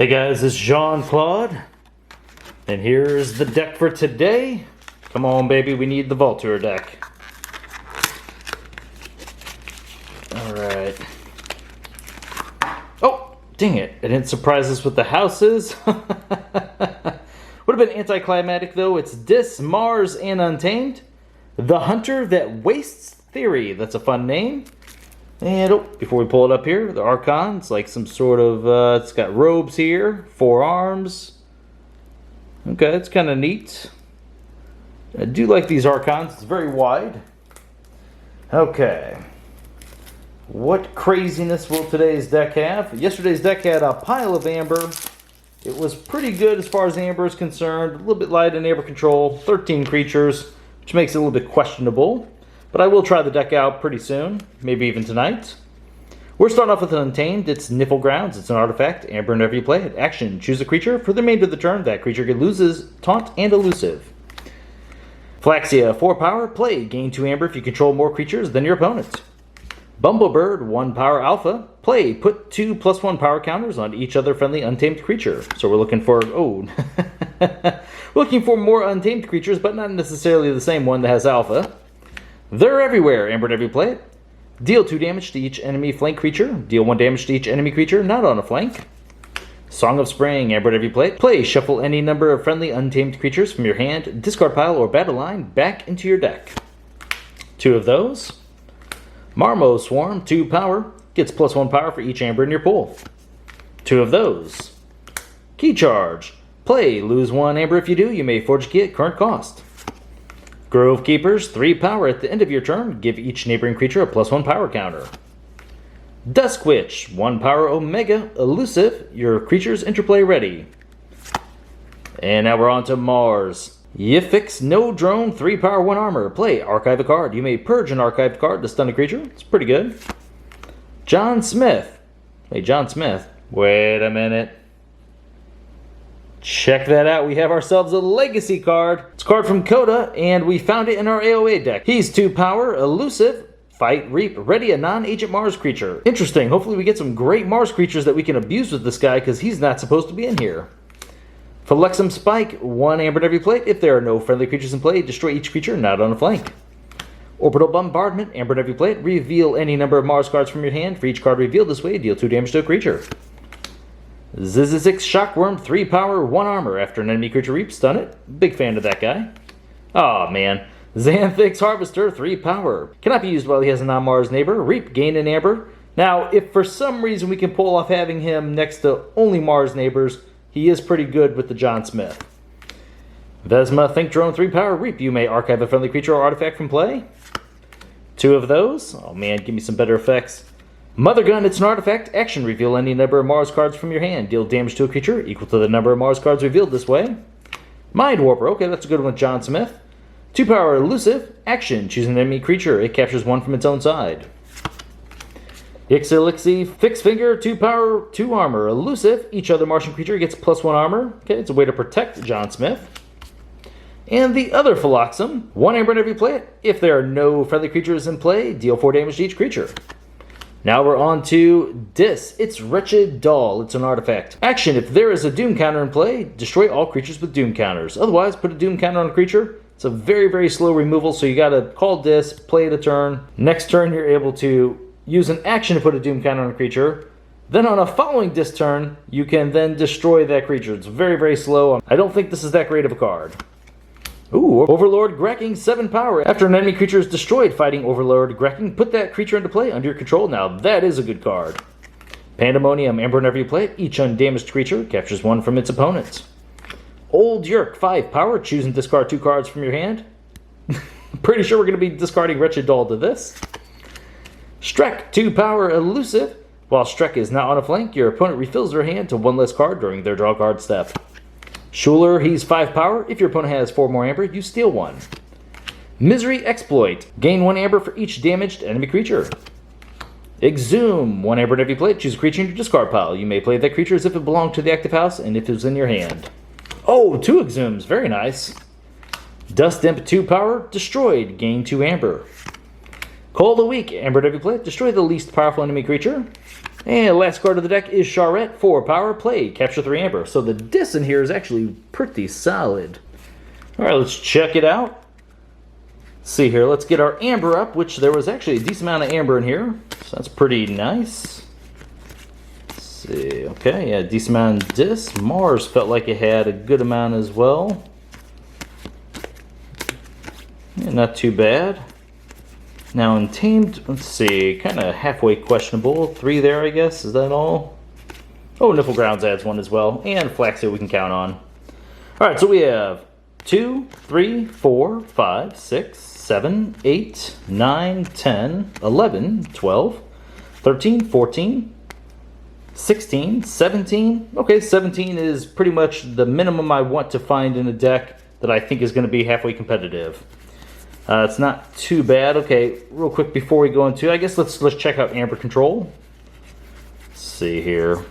Hey guys, it's Claude, and here's the deck for today. Come on baby, we need the Vaulter deck. Alright. Oh, dang it, it didn't surprise us with the houses. Would have been anticlimactic though. It's Dis, Mars, and Untamed. The Hunter That Wastes Theory, that's a fun name. And before we pull it up here, the Archons, like some sort of, it's got robes here, 4 arms. Okay, it's kind of neat. I do like these Archons, it's very wide. Okay. What craziness will today's deck have? Yesterday's deck had a pile of Amber. It was pretty good as far as Amber is concerned. A little bit light in Amber control, 13 creatures, which makes it a little bit questionable. But I will try the deck out pretty soon, maybe even tonight. We're starting off with an Untamed. It's Niffle Grounds. It's an artifact. Amber whenever you play it. Action. Choose a creature. For the remainder of the turn, that creature loses Taunt and Elusive. Flaxia, 4 power. Play. Gain 2 Amber if you control more creatures than your opponent. Bumblebird, 1 power alpha. Play. Put 2 +1 power counters on each other friendly Untamed creature. So we're looking for, we're looking for more Untamed creatures, but not necessarily the same one that has alpha. They're everywhere. Amber whenever you play it. Deal 2 damage to each enemy flank creature. Deal 1 damage to each enemy creature not on a flank. Song of Spring. Amber whenever you play it. Play. Shuffle any number of friendly Untamed creatures from your hand, discard pile, or battle line back into your deck. 2 of those. Marmo Swarm, 2 power. Gets +1 power for each Amber in your pool. 2 of those. Key Charge. Play. Lose 1 Amber if you do. You may forge a key at current cost. Grove Keepers, 3 power. At the end of your turn, give each neighboring creature a +1 power counter. Dusk Witch, 1 power Omega, Elusive, your creature's interplay ready. And now we're on to Mars. Yifix, no drone, 3 power, 1 armor. Play, archive a card. You may purge an archived card to stun a creature. It's pretty good. John Smith. Hey, John Smith. Wait a minute. Check that out, we have ourselves a Legacy card. It's a card from Coda, and we found it in our AOA deck. He's 2 power, Elusive, Fight, Reap, ready a non-agent Mars creature. Interesting, hopefully we get some great Mars creatures that we can abuse with this guy, because he's not supposed to be in here. Phylexum Spike, 1 Amber whenever you play it. If there are no friendly creatures in play, destroy each creature not on a flank. Orbital Bombardment, Amber whenever you play it. Reveal any number of Mars cards from your hand. For each card revealed this way, deal 2 damage to a creature. Zizix Shockworm, 3 power, 1 armor. After an enemy creature reaps, stun it. Big fan of that guy. Aw, man. Xanthix Harvester, 3 power. Cannot be used while he has a non-Mars neighbor. Reap, gain an Amber. Now, if for some reason we can pull off having him next to only Mars neighbors, he is pretty good with the John Smith. Vesma Think Drone, 3 power, Reap. You may archive a friendly creature or artifact from play. 2 of those. Oh man, give me some better effects. Mother Gun, it's an artifact. Action, reveal any number of Mars cards from your hand. Deal damage to a creature equal to the number of Mars cards revealed this way. Mind Warper, okay, that's a good one with John Smith. 2 power, Elusive. Action, choose an enemy creature. It captures 1 from its own side. Ixilixi, Fixed Finger, 2 power, 2 armor. Elusive, each other Martian creature gets +1 armor. Okay, it's a way to protect John Smith. And the other Phylloxum, 1 Amber whenever you play it. If there are no friendly creatures in play, deal 4 damage to each creature. Now we're on to Dis. It's Wretched Doll. It's an artifact. Action, if there is a Doom counter in play, destroy all creatures with Doom counters. Otherwise, put a Doom counter on a creature. It's a very, very slow removal, so you gotta call Dis, play it a turn. Next turn, you're able to use an action to put a Doom counter on a creature. Then on a following Dis turn, you can then destroy that creature. It's very, very slow. I don't think this is that great of a card. Ooh, Overlord Grecking, 7 power. After an enemy creature is destroyed fighting Overlord Grecking, put that creature into play under your control. Now that is a good card. Pandemonium, Amber whenever you play it. Each undamaged creature captures 1 from its opponent. Old Yerk, 5 power. Choose and discard 2 cards from your hand. Pretty sure we're going to be discarding Wretched Doll to this. Strek, 2 power, Elusive. While Strek is not on a flank, your opponent refills their hand to 1 less card during their draw card step. Schuler, he's 5 power. If your opponent has 4 more Amber, you steal 1. Misery Exploit. Gain 1 Amber for each damaged enemy creature. Exhume. 1 Amber whenever you play it. Choose a creature in your discard pile. You may play that creature as if it belonged to the active house and if it was in your hand. Oh, 2 Exhumes. Very nice. Dust Imp, 2 power. Destroyed. Gain 2 Amber. Call of the Week. Amber whenever you play it. Destroy the least powerful enemy creature. And last card of the deck is Charette, 4 power, play, capture 3 amber. So the dis in here is actually pretty solid. Alright, let's check it out. Let's see here, let's get our amber up, which there was actually a decent amount of amber in here. So that's pretty nice. Let's see, okay, yeah, decent amount of dis. Mars felt like it had a good amount as well. Yeah, not too bad. Now Untamed, let's see, kind of halfway questionable. 3 there, I guess. Is that all? Oh, Niflgrounds adds 1 as well. And Flaxia we can count on. Alright, so we have 2, 3, 4, 5, 6, 7, 8, 9, 10, 11, 12, 13, 14, 16, 17. Okay, 17 is pretty much the minimum I want to find in a deck that I think is going to be halfway competitive. It's not too bad. Okay, real quick before we go into, I guess let's check out Amber Control. Let's see here.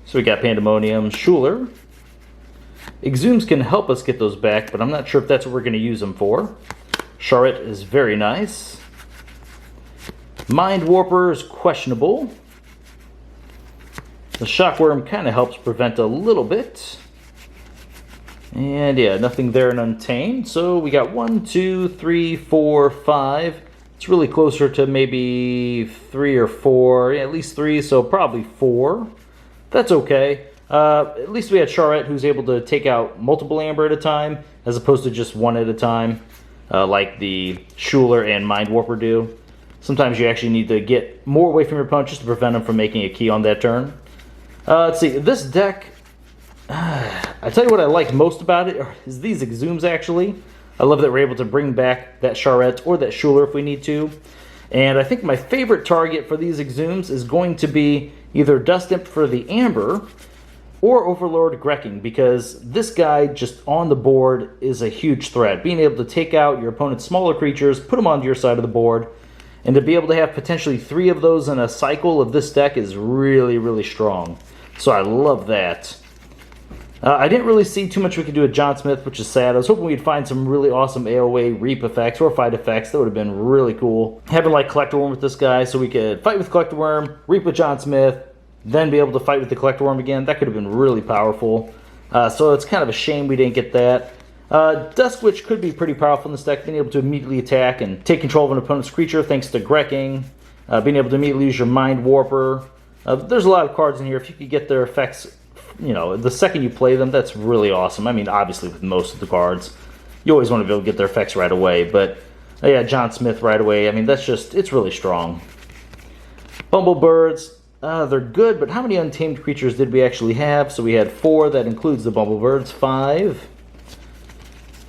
So we got Pandemonium, Schuler. Exhumes can help us get those back, but I'm not sure if that's what we're going to use them for. Charette is very nice. Mind Warper is questionable. The Shockworm kind of helps prevent a little bit. And yeah, nothing there in Untamed. So we got 1, 2, 3, 4, 5. It's really closer to maybe 3 or 4. Yeah, at least 3, so probably 4. That's okay. At least we had Charette, who's able to take out multiple amber at a time, as opposed to just 1 at a time, like the Schuler and Mind Warper do. Sometimes you actually need to get more away from your opponent just to prevent them from making a key on that turn. Let's see, this deck... I tell you what I like most about it is these Exhumes, actually. I love that we're able to bring back that Charette or that Schuler if we need to. And I think my favorite target for these Exhumes is going to be either Dust Imp for the Amber or Overlord Grekking, because this guy just on the board is a huge threat. Being able to take out your opponent's smaller creatures, put them onto your side of the board, and to be able to have potentially 3 of those in a cycle of this deck is really, really strong. So I love that. I didn't really see too much we could do with John Smith, which is sad. I was hoping we'd find some really awesome AOA Reap effects or fight effects. That would have been really cool. Having like Collector Worm with this guy, so we could fight with Collector Worm, Reap with John Smith, then be able to fight with the Collector Worm again. That could have been really powerful. So it's kind of a shame we didn't get that. Dusk Witch could be pretty powerful in this deck, being able to immediately attack and take control of an opponent's creature thanks to Grekking. Being able to immediately use your Mind Warper. There's a lot of cards in here. If you could get their effects, you know, the second you play them, that's really awesome. I mean, obviously with most of the cards, you always want to be able to get their effects right away. But yeah, John Smith right away. I mean, that's just, it's really strong. Bumblebirds, they're good, but how many untamed creatures did we actually have? So we had 4, that includes the Bumblebirds, 5.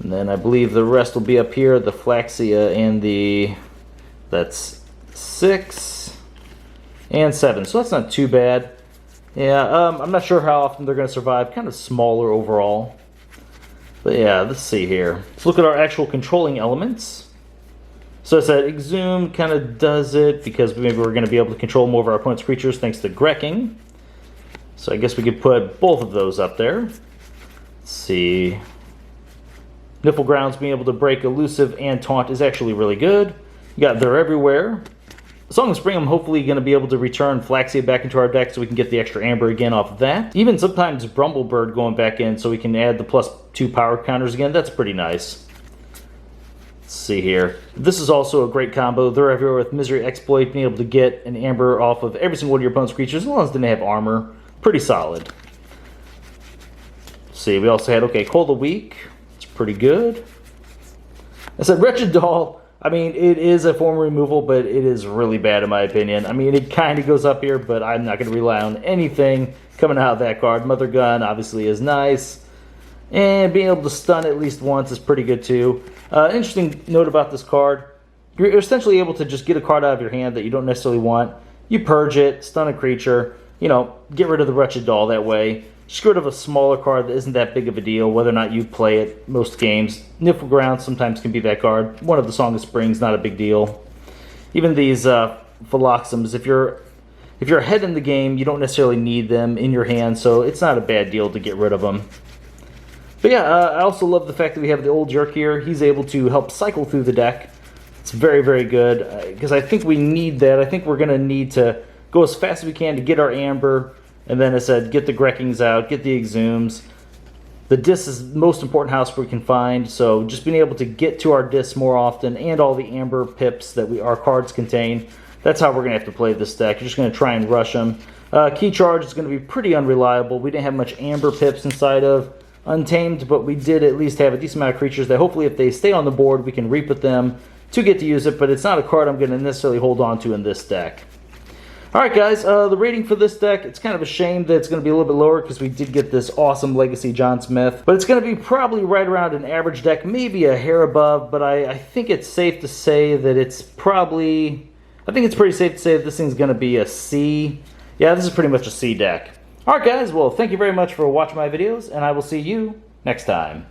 And then I believe the rest will be up here, the Flaxia and the, that's 6 and 7. So that's not too bad. Yeah, I'm not sure how often they're going to survive. Kind of smaller overall. But yeah, let's see here. Let's look at our actual controlling elements. So I said Exhume kind of does it because maybe we're going to be able to control more of our opponent's creatures thanks to Grekking. So I guess we could put both of those up there. Let's see. Niflgrounds being able to break Elusive and Taunt is actually really good. You got They're Everywhere. Song of Spring, I'm hopefully going to be able to return Flaxia back into our deck so we can get the extra Amber again off of that. Even sometimes Brumblebird going back in so we can add the +2 power counters again. That's pretty nice. Let's see here. This is also a great combo. They're Everywhere with Misery Exploit, being able to get an Amber off of every single one of your opponent's creatures as long as they didn't have armor. Pretty solid. Let's see, we also had, okay, Cold a Week. It's pretty good. I said Wretched Doll. I mean, it is a form of removal, but it is really bad in my opinion. I mean, it kind of goes up here, but I'm not going to rely on anything coming out of that card. Mother Gun obviously is nice. And being able to stun at least once is pretty good too. Interesting note about this card. You're essentially able to just get a card out of your hand that you don't necessarily want. You purge it, stun a creature, you know, get rid of the Wretched Doll that way. Just get rid of a smaller card that isn't that big of a deal, whether or not you play it most games. Niflground sometimes can be that card. One of the Song of Springs, not a big deal. Even these Philoxums, if you're ahead in the game, you don't necessarily need them in your hand, so it's not a bad deal to get rid of them. But yeah, I also love the fact that we have the old Jerk here. He's able to help cycle through the deck. It's very, very good, because I think we need that. I think we're going to need to go as fast as we can to get our Aember, and then, as I said, get the Greckings out, get the Exhumes. The Dis is the most important house we can find, so just being able to get to our Dis more often and all the Aember pips that our cards contain, that's how we're going to have to play this deck. You're just going to try and rush them. Key Charge is going to be pretty unreliable. We didn't have much Aember pips inside of Untamed, but we did at least have a decent amount of creatures that hopefully if they stay on the board, we can reap with them to get to use it, but it's not a card I'm going to necessarily hold on to in this deck. Alright guys, the rating for this deck, it's kind of a shame that it's going to be a little bit lower because we did get this awesome Legacy John Smith. But it's going to be probably right around an average deck, maybe a hair above, but I think it's safe to say that it's probably... I think it's pretty safe to say that this thing's going to be a C. Yeah, this is pretty much a C deck. Alright guys, well thank you very much for watching my videos, and I will see you next time.